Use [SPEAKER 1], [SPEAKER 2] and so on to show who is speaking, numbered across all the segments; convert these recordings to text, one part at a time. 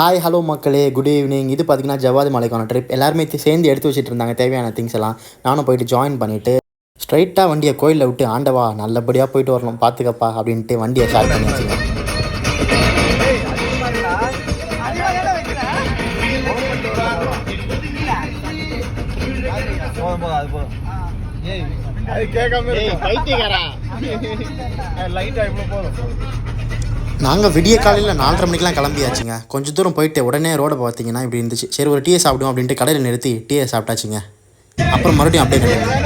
[SPEAKER 1] Hi hello மக்களே, good evening. இது பார்த்திங்கன்னா ஜவ்வாது மலைக்கான ட்ரிப். எல்லாருமே சேர்ந்து எடுத்து வச்சுட்டு இருந்தாங்க தேவையான திங்ஸ் எல்லாம். நானும் போயிட்டு ஜாயின் பண்ணிவிட்டு ஸ்ட்ரைட்டாக வண்டியை கோயிலில் விட்டு, ஆண்டவா நல்லபடியாக போயிட்டு வரணும் பார்த்துக்கப்பா அப்படின்ட்டு வண்டியை ஸ்டார்ட் பண்ணி வச்சுங்க. நாங்கள் விடிய காலையில் 4:30 மணிக்கெலாம் கிளம்பியாச்சுங்க. கொஞ்சம் தூரம் போயிட்டு உடனே ரோடை பார்த்தீங்கன்னா இப்படி இருந்துச்சு. சரி ஒரு டீயை சாப்பிடுவோம் அப்படின்ட்டு கடையில் நிறுத்தி டீயை சாப்பிட்டாச்சுங்க. அப்புறம் மறுபடியும் அப்படியே கிடையாது.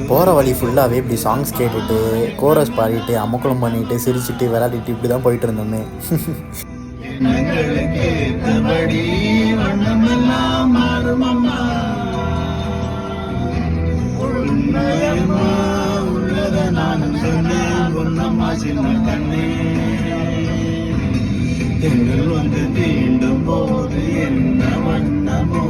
[SPEAKER 1] போகிற வழி ஃபுல்லாகவே இப்படி சாங்ஸ் கேட்டுட்டு கோரஸ் பாடிட்டு அமக்கலம் பண்ணிட்டு சிரிச்சுட்டு விளையாடிட்டு இப்படி தான் போயிட்டு இருந்தோமே. தீண்டும் போது என்ன வண்ணமோ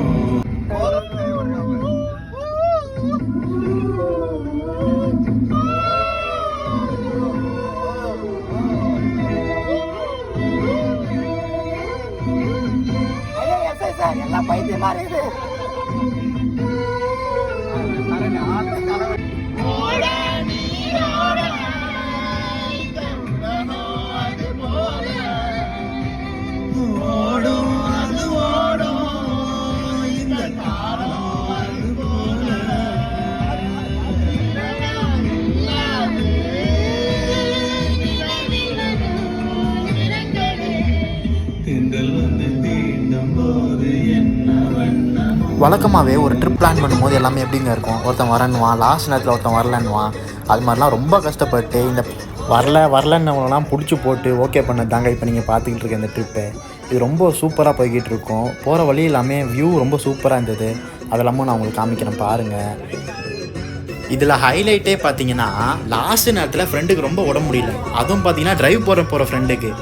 [SPEAKER 1] எல்லாம் பைத்தியமா இருக்குது. வழக்கமாகவே ஒரு ட்ரிப் பிளான் பண்ணும்போது எல்லாமே எப்படிங்க இருக்கும், ஒருத்தன் வரணுவான், லாஸ்ட் நேரத்தில் ஒருத்தன் வரலன்னுவான். அது மாதிரிலாம் ரொம்ப கஷ்டப்பட்டு இந்த வரலன்னவங்களாம் பிடிச்சி போட்டு ஓகே பண்ணது தாங்க இப்போ நீங்கள் பார்த்துக்கிட்டு இருக்க இந்த ட்ரிப்பு. இது ரொம்ப சூப்பராக போய்கிட்டு இருக்கோம். போகிற வழி எல்லாமே வியூ ரொம்ப சூப்பராக இருந்தது. அதெல்லாமும் நான் உங்களுக்கு காமிக்கிறேன் பாருங்கள். இதில் ஹைலைட்டே பார்த்தீங்கன்னா லாஸ்ட் நேரத்தில் ஃப்ரெண்டுக்கு ரொம்ப உடம்பு முடியல. அதுவும் பார்த்தீங்கன்னா ட்ரைவ் போகிற ஃப்ரெண்டுக்கு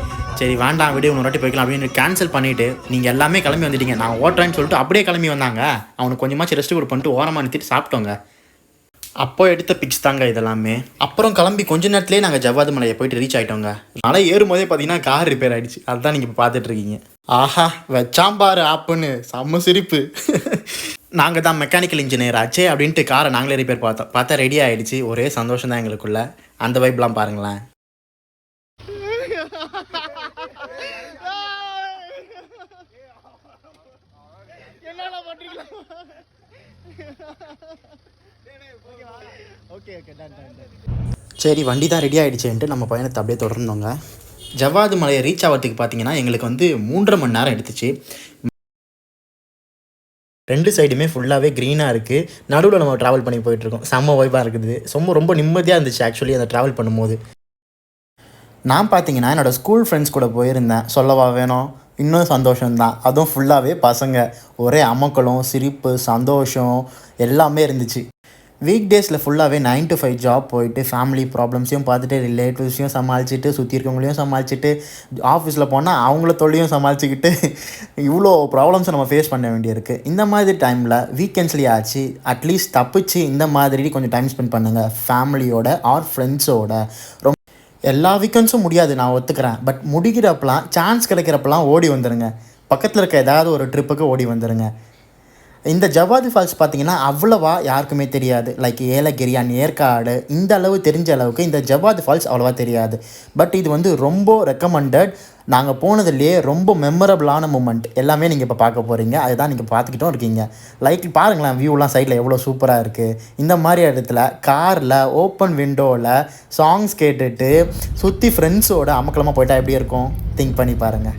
[SPEAKER 1] சரி வேண்டாம் விட ஒரு வாட்டி போய்க்கலாம் அப்படின்னு கேன்சல் பண்ணிவிட்டு நீங்கள் எல்லாமே கிளம்பி வந்துட்டீங்க, நான் ஓட்டுறேன்னு சொல்லிட்டு அப்படியே கிளம்பி வந்தாங்க. அவனுக்கு கொஞ்சமாச்சு ரெஸ்ட்டு கூட பண்ணிட்டு ஓரமாக நிறுத்திட்டு சாப்பிட்டோங்க. அப்போ எடுத்த பிக்ஸ் தாங்க இதெல்லாமே. அப்புறம் கிளம்பி கொஞ்ச நேரத்துலேயே நாங்கள் ஜவ்வாது மலையை போயிட்டு ரீச் ஆகிட்டோங்க. மலை ஏறும்போதே பார்த்தீங்கன்னா கார் ரிப்பேர் ஆகிடுச்சு. அதுதான் நீங்கள் இப்போ பார்த்துட்ருக்கீங்க. ஆஹா வச்சாம்பாரு ஆப்புன்னு செம்ம சிரிப்பு. நாங்கள் தான் மெக்கானிக்கல் இன்ஜினியர் ஆச்சே அப்படின்ட்டு காரை நாங்களே ரிப்பேர் பார்த்தா ரெடி ஆகிடுச்சு. ஒரே சந்தோஷம் தான் எங்களுக்குள்ள. அந்த வைப்லாம் பாருங்களேன். சரி வண்டி தான் ரெடி ஆகிடுச்சேன்ட்டு நம்ம பயணத்தை அப்படியே தொடர்ந்தோங்க. ஜவ்வாது மலையை ரீச் ஆகிறதுக்கு பார்த்தீங்கன்னா எங்களுக்கு 3.5 மணி நேரம் எடுத்துச்சு. 2 சைடுமே ஃபுல்லாகவே க்ரீனாக இருக்குது. நடுவில் நம்ம ட்ராவல் பண்ணி போயிட்டுருக்கோம். செம்ம வைப்பாக இருக்குது. ரொம்ப நிம்மதியாக இருந்துச்சு ஆக்சுவலி அந்த ட்ராவல் பண்ணும்போது. நான் பார்த்தீங்கன்னா என்னோடய ஸ்கூல் ஃப்ரெண்ட்ஸ் கூட போயிருந்தேன். சொல்லவா வேணும், இன்னும் சந்தோஷம்தான். அதுவும் ஃபுல்லாகவே பசங்க, ஒரே அமக்களும் சிரிப்பு சந்தோஷம் எல்லாமே இருந்துச்சு. வீக் டேஸில் ஃபுல்லாகவே 9 to 5 ஜாப் போயிட்டு ஃபேமிலி ப்ராப்ளம்ஸையும் பார்த்துட்டு ரிலேட்டிவ்ஸையும் சமாளிச்சுட்டு சுற்றி இருக்கவங்களையும் சமாளிச்சுட்டு ஆஃபீஸில் போனால் அவங்கள தொல்லையும் சமாளிச்சுக்கிட்டு இவ்வளோ ப்ராப்ளம்ஸை நம்ம ஃபேஸ் பண்ண வேண்டியிருக்கு. இந்த மாதிரி டைமில் வீக்கெண்ட்ஸ்லேயே ஆச்சு அட்லீஸ்ட் தப்பிச்சு இந்த மாதிரி கொஞ்சம் டைம் ஸ்பெண்ட் பண்ணுங்கள் ஃபேமிலியோட ஆர் ஃப்ரெண்ட்ஸோட. ரொம்ப எல்லா வீக்கெண்ட்ஸும் முடியாது, நான் ஒத்துக்கிறேன். பட் முடிக்கிறப்பெல்லாம் சான்ஸ் கிடைக்கிறப்பெல்லாம் ஓடி வந்துடுங்க. பக்கத்தில் இருக்க ஏதாவது ஒரு ட்ரிப்புக்கு ஓடி வந்துடுங்க. இந்த ஜவ்வாது ஃபால்ஸ் பார்த்திங்கன்னா அவ்வளோவா யாருக்குமே தெரியாது. லைக் ஏலகிரி அண்ட் ஏற்காடு இந்த அளவு தெரிஞ்ச அளவுக்கு இந்த ஜவ்வாது ஃபால்ஸ் அவ்வளோவா தெரியாது. பட் இது ரொம்ப ரெக்கமெண்டட். நாங்கள் போனதுலேயே ரொம்ப மெமரபிளான மூமெண்ட் எல்லாமே நீங்கள் இப்போ பார்க்க போகிறீங்க. அதுதான் நீங்கள் பார்த்துக்கிட்டும் இருக்கீங்க. லைக் பாருங்களேன், வியூலாம் சைடில் எவ்வளோ சூப்பராக இருக்குது. இந்த மாதிரி இடத்துல காரில் ஓப்பன் விண்டோவில் சாங்ஸ் கேட்டுட்டு சுற்றி ஃப்ரெண்ட்ஸோட அமக்கலமாக போயிட்டால் எப்படி இருக்கும் திங்க் பண்ணி பாருங்கள்.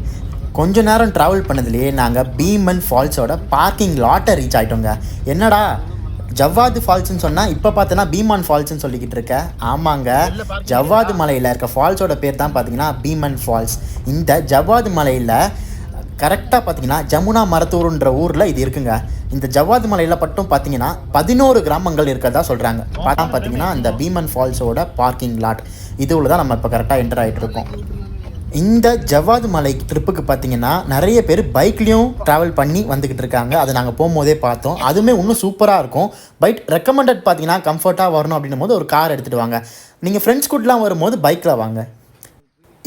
[SPEAKER 1] கொஞ்ச நேரம் ட்ராவல் பண்ணதுலேயே நாங்கள் பீமன் ஃபால்ஸோட பார்க்கிங் லாட்டை ரீச் ஆகிட்டோங்க. என்னடா ஜவ்வாது ஃபால்ஸ்ன்னு சொன்னால் இப்போ பார்த்தோன்னா பீமன் ஃபால்ஸ்ன்னு சொல்லிக்கிட்டு இருக்க. ஆமாங்க, ஜவ்வாது மலையில் இருக்க ஃபால்ஸோட பேர் தான் பார்த்தீங்கன்னா பீமன் ஃபால்ஸ். இந்த ஜவ்வாது மலையில் கரெக்டாக பார்த்தீங்கன்னா ஜமுனா மரத்தூருன்ற ஊரில் இது இருக்குங்க. இந்த ஜவ்வாது மலையில் மட்டும் பார்த்தீங்கன்னா 11 கிராமங்கள் இருக்கிறதா சொல்கிறாங்க. பார்த்தீங்கன்னா இந்த பீமன் ஃபால்ஸோட பார்க்கிங் லாட் இதுவில் தான் நம்ம இப்போ கரெக்டாக என்டர் ஆகிட்டு இருக்கோம். இந்த ஜவ்வாது மலை ட்ரிப்புக்கு பார்த்தீங்கன்னா நிறைய பேர் பைக்லேயும் ட்ராவல் பண்ணி வந்துக்கிட்டு இருக்காங்க. அதை நாங்கள் போகும்போதே பார்த்தோம். அதுவுமே இன்னும் சூப்பராக இருக்கும். பைக் ரெக்கமெண்டட் பார்த்தீங்கன்னா கம்ஃபர்ட்டாக வரணும் அப்படின்னும் போது ஒரு கார் எடுத்துகிட்டு வாங்க. நீங்கள் ஃப்ரெண்ட்ஸ் கூடலாம் வரும்போது பைக்கில் வாங்க.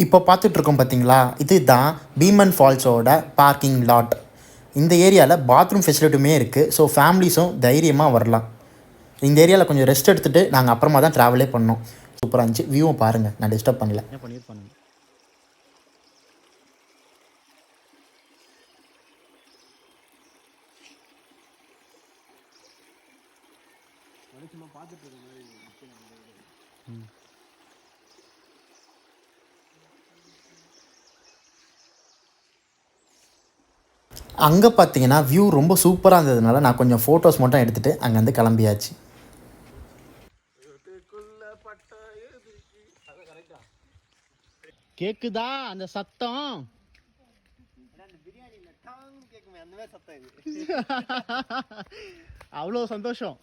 [SPEAKER 1] இப்போ பார்த்துட்ருக்கோம் பார்த்தீங்களா, இது தான் பீமன் ஃபால்ஸோட பார்க்கிங் லாட். இந்த ஏரியாவில் பாத்ரூம் ஃபெசிலிட்டியுமே இருக்குது. ஸோ ஃபேமிலிஸும் தைரியமாக வரலாம். இந்த ஏரியாவில் கொஞ்சம் ரெஸ்ட் எடுத்துகிட்டு நாங்கள் அப்புறமா தான் ட்ராவலே பண்ணோம். சூப்பராக இருந்துச்சு. வியூவும் பாருங்கள், நான் டிஸ்டர்ப் பண்ணல. பண்ணியிருப்பாங்க. அங்கே பார்த்தீங்கன்னா வியூ ரொம்ப சூப்பராக இருந்ததுனால நான் கொஞ்சம் ஃபோட்டோஸ் மட்டும் எடுத்துகிட்டு அங்கேருந்து கிளம்பியாச்சு. கேக்குதா அந்த சத்தம்? அவ்வளோ சந்தோஷம்.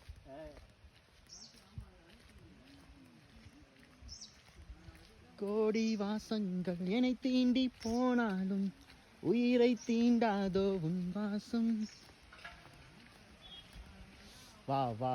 [SPEAKER 1] கோடி வாசங்கள் என்னை தீண்டி போனாலும் உயிரை தீண்டாதோ உன் வாசம். வா வா.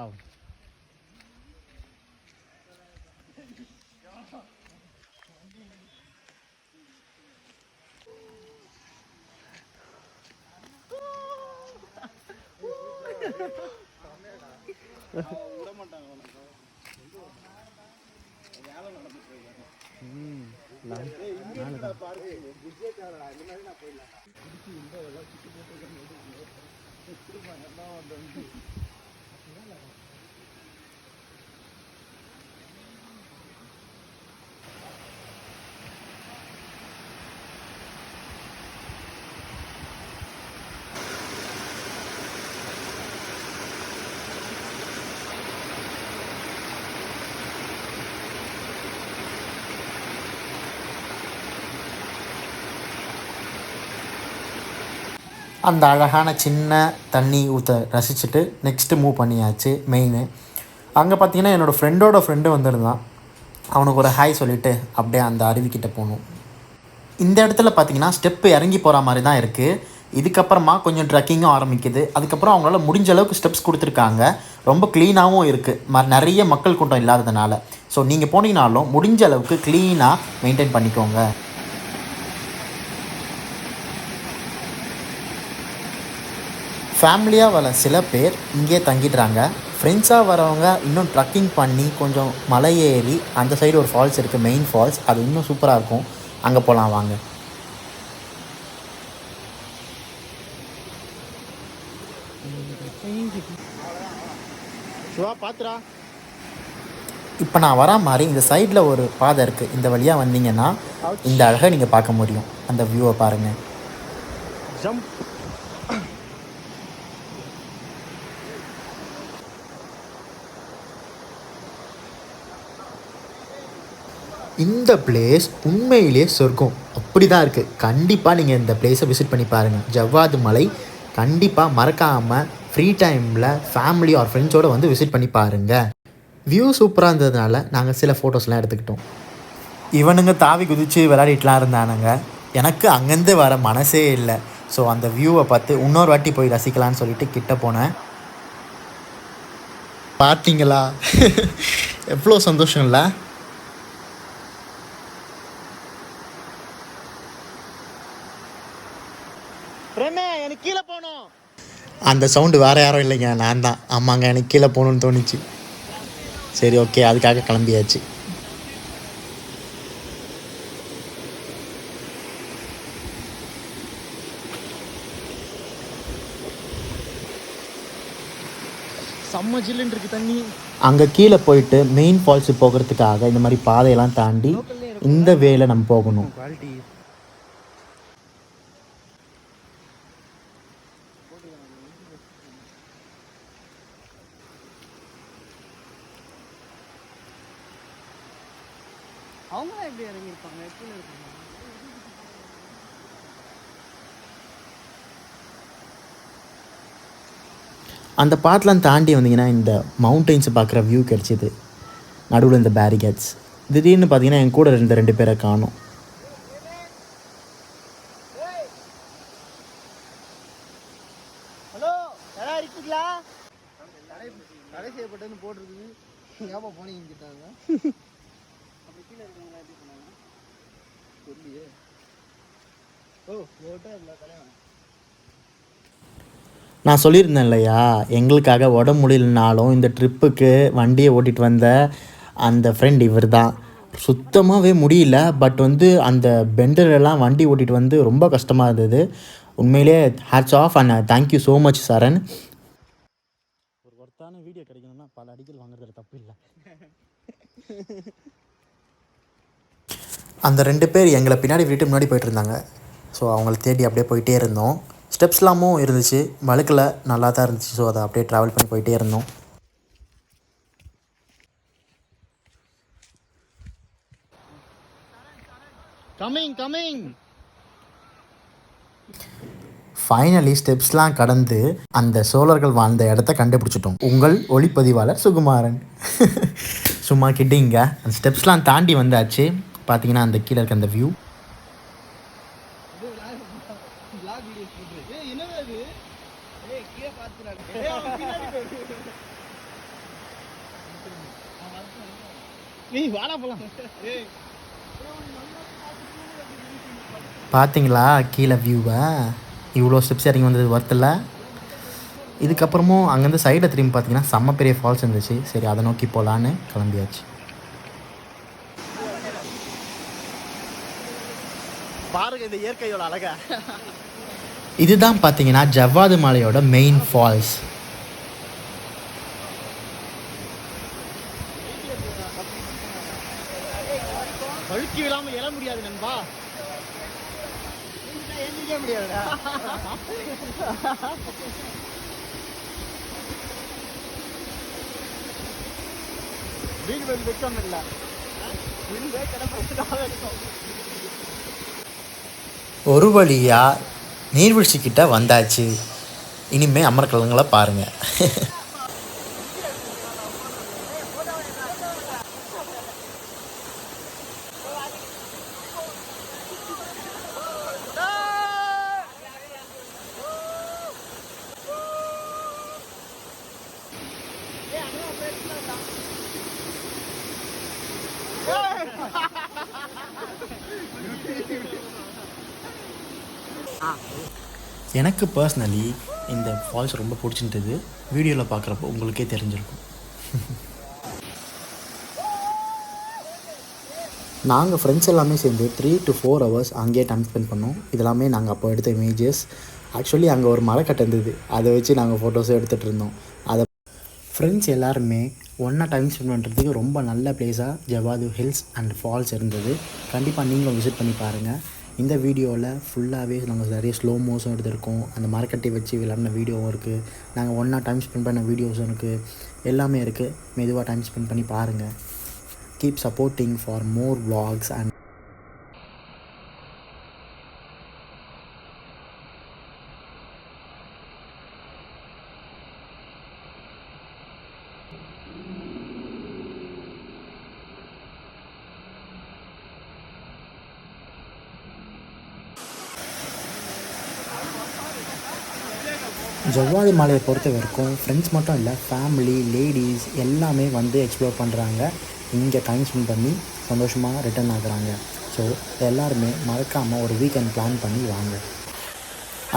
[SPEAKER 1] அந்த அழகான சின்ன தண்ணி ஊற்ற ரசிச்சுட்டு நெக்ஸ்ட்டு மூவ் பண்ணியாச்சு மெயின். அங்கே பார்த்தீங்கன்னா என்னோடய ஃப்ரெண்டோட ஃப்ரெண்டு வந்திருந்தான். அவனுக்கு ஒரு ஹாய் சொல்லிவிட்டு அப்படியே அந்த அருவிக்கிட்ட போகணும். இந்த இடத்துல பார்த்தீங்கன்னா ஸ்டெப்பு இறங்கி போகிற மாதிரி தான் இருக்குது. இதுக்கப்புறமா கொஞ்சம் ட்ரக்கிங்கும் ஆரம்பிக்குது. அதுக்கப்புறம் அவங்களால முடிஞ்ச அளவுக்கு ஸ்டெப்ஸ் கொடுத்துருக்காங்க. ரொம்ப க்ளீனாகவும் இருக்குது, நிறைய மக்கள் கூட்டம் இல்லாததுனால. ஸோ நீங்கள் போனீங்கனாலும் முடிஞ்ச அளவுக்கு க்ளீனாக மெயின்டைன் பண்ணிக்கோங்க. ஃபேமிலியாக வர சில பேர் இங்கே தங்கிடுறாங்க. ஃப்ரெண்ட்ஸாக வரவங்க இன்னும் ட்ரக்கிங் பண்ணி கொஞ்சம் மலை ஏறி அந்த சைடு ஒரு ஃபால்ஸ் இருக்குது, மெயின் ஃபால்ஸ். அது இன்னும் சூப்பராக இருக்கும். அங்கே போகலாம் வாங்க. இப்போ நான் வரா மாதிரி இந்த சைடில் ஒரு பாதை இருக்குது. இந்த வழியாக வந்தீங்கன்னா இந்த அழகை நீங்கள் பார்க்க முடியும். அந்த வியூவை பாருங்கள். ஜம்ப். இந்த பிளேஸ் உண்மையிலே சொர்க்கம். அப்படி தான் இருக்குது. கண்டிப்பாக நீங்கள் இந்த பிளேஸை விசிட் பண்ணி பாருங்கள். ஜவ்வாது மலை கண்டிப்பாக மறக்காமல் ஃப்ரீ டைமில் ஃபேமிலி ஆர் ஃப்ரெண்ட்ஸோடு வந்து விசிட் பண்ணி பாருங்கள். வியூ சூப்பராக இருந்ததுனால நாங்கள் சில ஃபோட்டோஸ்லாம் எடுத்துக்கிட்டோம். இவனுங்க தாவி குதித்து விளையாடிட்டுலாம் இருந்தானுங்க. எனக்கு அங்கேருந்து வர மனசே இல்லை. ஸோ அந்த வியூவை பார்த்து இன்னொரு வாட்டி போய் ரசிக்கலான்னு சொல்லிட்டு கிட்ட போனேன். பார்த்தீங்களா எவ்வளோ சந்தோஷம் இல்லை? எனக்கு கீழே போகணும். அந்த சவுண்டு வேறு யாரும் இல்லைங்க, நான் தான். ஆமாங்க, எனக்கு கீழே போகணுன்னு தோணுச்சு. சரி, ஓகே, அதுக்காக கிளம்பியாச்சு. செம்ம ஜில்லுன்னு இருக்கு தண்ணி. அங்கே கீழே போயிட்டு மெயின் ஃபால்ஸு போகிறதுக்காக இந்த மாதிரி பாதையெல்லாம் தாண்டி இந்த வேலை நம்ம போகணும். அவங்களாம் எப்படி இறங்கியிருப்பாங்க? கீழே இருப்பாங்க. அந்த பாத்தெலாம் தாண்டி வந்தீங்கன்னா இந்த மவுண்டெயின்ஸை பார்க்குற வியூ கிடச்சிது. நடுவில் இந்த பேரிகேட்ஸ். திடீர்னு பார்த்தீங்கன்னா என் கூட இருந்த 2 பேரை காணோம்.
[SPEAKER 2] ஹலோ, யாரா இருக்கீங்களா? தடை செய்யப்பட்டதுன்னு போட்டிருக்குது. ஏப்பா போனீங்கிட்டாங்க. அப்படி கீழே இருக்கவங்க எப்படி பண்ணாங்க சொல்லியே. ஓ போட்டா இல்லை கல்யாணம்.
[SPEAKER 1] நான் சொல்லியிருந்தேன் இல்லையா, எங்களுக்காக உடம்பு முடியலனாலும் இந்த ட்ரிப்புக்கு வண்டியை ஓட்டிகிட்டு வந்த அந்த ஃப்ரெண்ட் இவர் தான். சுத்தமாகவே முடியல. பட் வந்து அந்த பெண்டரெல்லாம் வண்டி ஓட்டிகிட்டு வந்து ரொம்ப கஷ்டமாக இருந்தது. உண்மையிலே hats off and thank you so much Charan. ஒரு ஒர்த்தான வீடியோ கிடைக்கணும்னா பல அடிகள் வாங்குறதுல தப்பு இல்லை. அந்த 2 பேர் எங்களை பின்னாடி வீட்டு முன்னாடி போயிட்டு இருந்தாங்க. ஸோ அவங்கள தேடி அப்படியே போயிட்டே இருந்தோம். ஸ்டெப்ஸ்லாமும் இருந்துச்சு, வழுக்கில் நல்லா தான் இருந்துச்சு. ஸோ அதை அப்படியே ட்ராவல் பண்ணி போயிட்டே இருந்தோம்.
[SPEAKER 2] கமிங்.
[SPEAKER 1] ஃபைனலி ஸ்டெப்ஸ்லாம் கடந்து அந்த சோழர்கள் வாழ்ந்த இடத்த கண்டுபிடிச்சிட்டோம். உங்கள் ஒளிப்பதிவாளர் சுகுமாரன். சும்மா கிட்டிங்க. அந்த ஸ்டெப்ஸ்லாம் தாண்டி வந்தாச்சு. பார்த்தீங்கன்னா அந்த கீழே இருக்க அந்த வியூ. பார்த்தீங்களா கீழே வியூவை? இவ்வளோ ஸ்டெப்ஸ் இறங்கி வந்தது ஒர்த்தில். இதுக்கப்புறமும் அங்கேருந்து சைடில் திரும்பி பார்த்தீங்கன்னா செம்ம பெரிய ஃபால்ஸ் இருந்துச்சு. சரி, அதை நோக்கி போகலான்னு கிளம்பியாச்சு.
[SPEAKER 2] பாருங்க இந்த இயற்கையோட அழகா.
[SPEAKER 1] இதுதான் பார்த்தீங்கன்னா ஜவ்வாது மலையோட மெயின் ஃபால்ஸ்.
[SPEAKER 2] வழுக்கி விழாம எழ முடியாது நண்பா. எந்திரிக்க முடியாதுடா. வீடு வெக்கம் இல்லை.
[SPEAKER 1] ஒரு வழியாக நீர்வீழ்ச்சிக்கிட்ட வந்தாச்சு. இனிமேல் அமர்க்கலங்களை பாருங்கள். எனக்கு பர்சனலி இந்த ஃபால்ஸ் ரொம்ப பிடிச்சிருந்தது. வீடியோவில் பார்க்குறப்போ உங்களுக்கே தெரிஞ்சிருக்கும். நாங்கள் ஃப்ரெண்ட்ஸ் எல்லாமே சேர்ந்து 3 to 4 hours அங்கேயே டைம் ஸ்பெண்ட் பண்ணோம். இதெல்லாமே நாங்கள் அப்போ எடுத்த இமேஜஸ். ஆக்சுவலி அங்கே ஒரு மலைக்கட்டை இருந்தது, அதை வச்சு நாங்கள் ஃபோட்டோஸும் எடுத்துகிட்டு இருந்தோம். அதை ஃப்ரெண்ட்ஸ் எல்லாருமே ஒன்றா டைம் ஸ்பெண்ட் பண்ணுறதுக்கு ரொம்ப நல்ல பிளேஸாக ஜவ்வாது ஹில்ஸ் அண்ட் ஃபால்ஸ் இருந்தது. கண்டிப்பாக நீங்களும் விசிட் பண்ணி பாருங்கள். இந்த வீடியோவில் ஃபுல்லாகவே நாங்கள் நிறைய ஸ்லோ மோஸும் எடுத்திருக்கோம். அந்த மரக்கட்டை வச்சு விளையாடின வீடியோவும் இருக்குது. நாங்கள் ஒன்றா டைம் ஸ்பெண்ட் பண்ண வீடியோஸும் இருக்குது. எல்லாமே இருக்குது. மெதுவாக டைம் ஸ்பெண்ட் பண்ணி பாருங்கள். Keep supporting for more vlogs and Javadhu மலையை பொறுத்த வரைக்கும் ஃப்ரெண்ட்ஸ் மட்டும் இல்லை, ஃபேமிலி, லேடிஸ் எல்லாமே வந்து எக்ஸ்ப்ளோர் பண்ணுறாங்க. இங்கே டைம் ஸ்பெண்ட் பண்ணி சந்தோஷமாக ரிட்டர்ன் ஆகுறாங்க. ஸோ எல்லாருமே மறக்காமல் ஒரு வீக்கெண்ட் பிளான் பண்ணி வாங்க.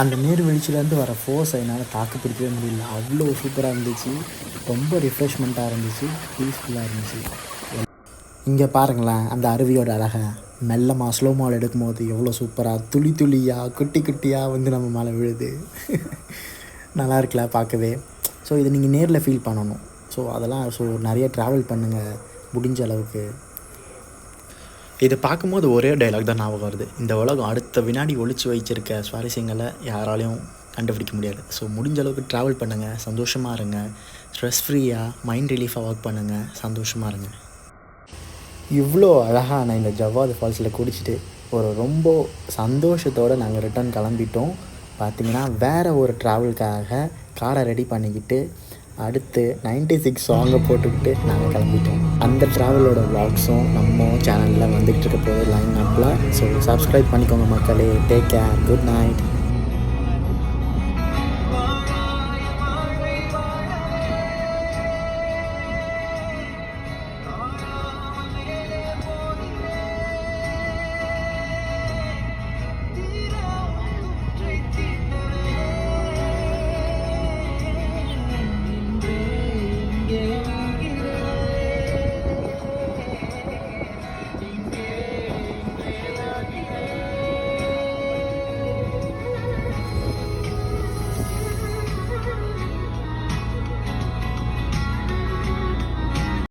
[SPEAKER 1] அந்த நீர்வீழ்ச்சியிலேருந்து வர ஃபோர்ஸை என்னால் தாக்கு பிடிக்கவே முடியல. அவ்வளோ சூப்பராக இருந்துச்சு. ரொம்ப ரிஃப்ரெஷ்மெண்ட்டாக இருந்துச்சு. பீஸ்ஃபுல்லாக இருந்துச்சு. இங்கே பாருங்களேன் அந்த அருவியோட அழகை. மெல்லமாக ஸ்லோ மால் எடுக்கும்போது எவ்வளோ சூப்பராக துளி துளியாக குட்டி குட்டியாக வந்து நம்ம மேலே விழுது. நல்லா இருக்குல்ல பார்க்கவே. ஸோ இதை நீங்கள் நேரில் ஃபீல் பண்ணணும். ஸோ நிறைய ட்ராவல் பண்ணுங்கள் முடிஞ்ச அளவுக்கு. இதை பார்க்கும்போது ஒரே டைலாக் தான் ஞாபகம் வருது. இந்த உலகம் அடுத்த வினாடி ஒழிச்சு வச்சிருக்க சுவாரஸ்யங்களை யாராலையும் கண்டுபிடிக்க முடியாது. ஸோ முடிஞ்ச அளவுக்கு ட்ராவல் பண்ணுங்கள், சந்தோஷமாக இருங்க, ஸ்ட்ரெஸ் ஃப்ரீயாக மைண்ட் ரிலீஃபாக ஒர்க் பண்ணுங்கள், சந்தோஷமாக இருங்க. இவ்வளோ அழகான இந்த ஜவ்வாது ஃபால்ஸில் குடிச்சிட்டு ஒரு ரொம்ப சந்தோஷத்தோடு நாங்கள் ரிட்டர்ன் கிளம்பிட்டோம். பார்த்திங்கன்னா வேறு ஒரு ட்ராவலுக்காக காரை ரெடி பண்ணிக்கிட்டு அடுத்து 96 சாங்கை போட்டுக்கிட்டு நாங்கள் கிளம்பிட்டோம். அந்த ட்ராவலோட vlogsம் நம்ம சேனலில் வந்துகிட்டு இருக்க போது லைன் அப்பில். ஸோ சப்ஸ்கிரைப் பண்ணிக்கோங்க மக்களே. Take care. Good night.